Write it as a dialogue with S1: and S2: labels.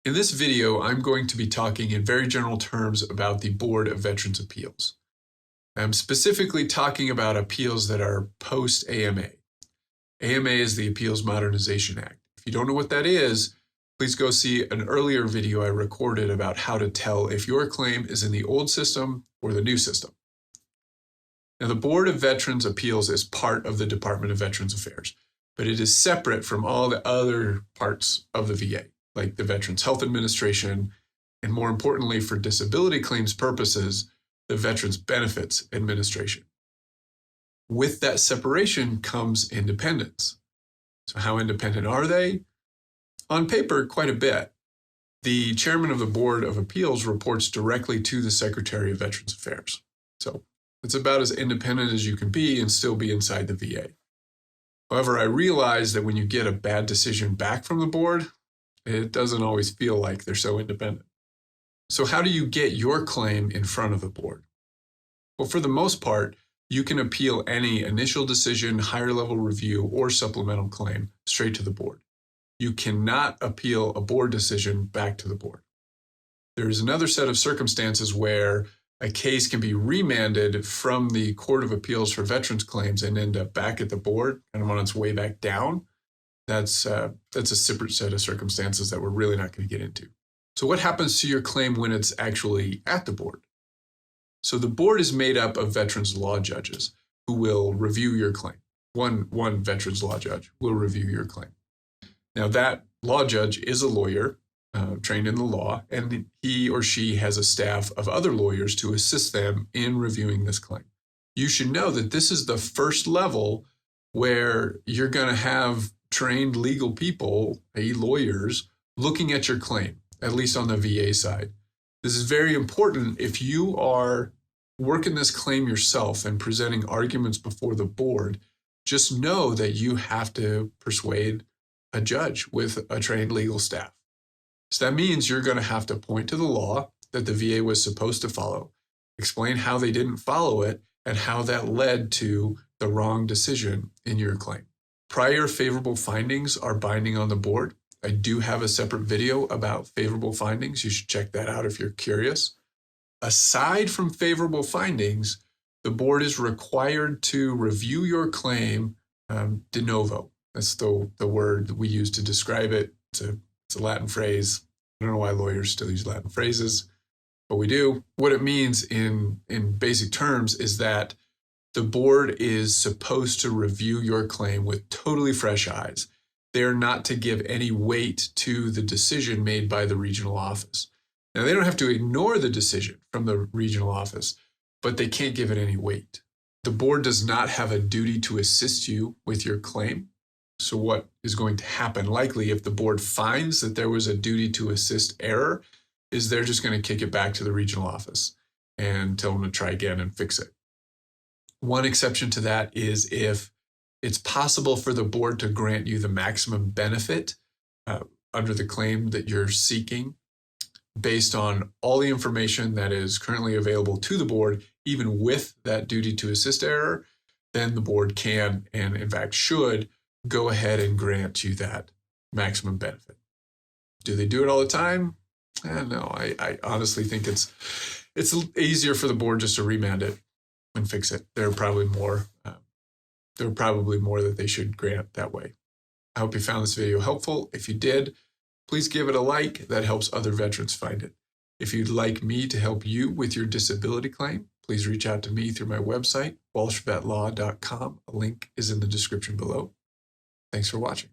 S1: In this video, I'm going to be talking in very general terms about the Board of Veterans' Appeals. I'm specifically talking about appeals that are post-AMA. AMA is the Appeals Modernization Act. If you don't know what that is, please go see an earlier video I recorded about how to tell if your claim is in the old system or the new system. Now, the Board of Veterans' Appeals is part of the Department of Veterans Affairs, but it is separate from all the other parts of the VA, like the Veterans Health Administration, and more importantly, for disability claims purposes, the Veterans Benefits Administration. With that separation comes independence. So how independent are they? On paper, quite a bit. The chairman of the Board of Appeals reports directly to the Secretary of Veterans Affairs. So it's about as independent as you can be and still be inside the VA. However, I realize that when you get a bad decision back from the board, it doesn't always feel like they're so independent. So how do you get your claim in front of the board? Well, for the most part, you can appeal any initial decision, higher level review, or supplemental claim straight to the board. You cannot appeal a board decision back to the board. There is another set of circumstances where a case can be remanded from the Court of Appeals for Veterans Claims and end up back at the board, kind of on its way back down. That's a separate set of circumstances that we're really not going to get into. So what happens to your claim when it's actually at the board? So the board is made up of veterans law judges who will review your claim. One veterans law judge will review your claim. Now that law judge is a lawyer trained in the law, and he or she has a staff of other lawyers to assist them in reviewing this claim. You should know that this is the first level where you're going to have trained legal people, lawyers, looking at your claim, at least on the VA side. This is very important if you are working this claim yourself and presenting arguments before the board. Just know that you have to persuade a judge with a trained legal staff. So that means you're going to have to point to the law that the VA was supposed to follow, explain how they didn't follow it, and how that led to the wrong decision in your claim. Prior favorable findings are binding on the board. I do have a separate video about favorable findings. You should check that out if you're curious. Aside from favorable findings, the board is required to review your claim de novo. That's the word that we use to describe it. It's a Latin phrase. I don't know why lawyers still use Latin phrases, but we do. What it means in basic terms is that the board is supposed to review your claim with totally fresh eyes. They're not to give any weight to the decision made by the regional office. Now, they don't have to ignore the decision from the regional office, but they can't give it any weight. The board does not have a duty to assist you with your claim. So what is going to happen likely if the board finds that there was a duty to assist error is they're just going to kick it back to the regional office and tell them to try again and fix it. One exception to that is if it's possible for the board to grant you the maximum benefit under the claim that you're seeking based on all the information that is currently available to the board, even with that duty to assist error, then the board can and in fact should go ahead and grant you that maximum benefit. Do they do it all the time? No, I honestly think it's easier for the board just to remand it and fix it. There are probably more that they should grant that way. I hope you found this video helpful. If you did, please give it a like. That helps other veterans find it. If you'd like me to help you with your disability claim, please reach out to me through my website, walshvetlaw.com. A link is in the description below. Thanks for watching.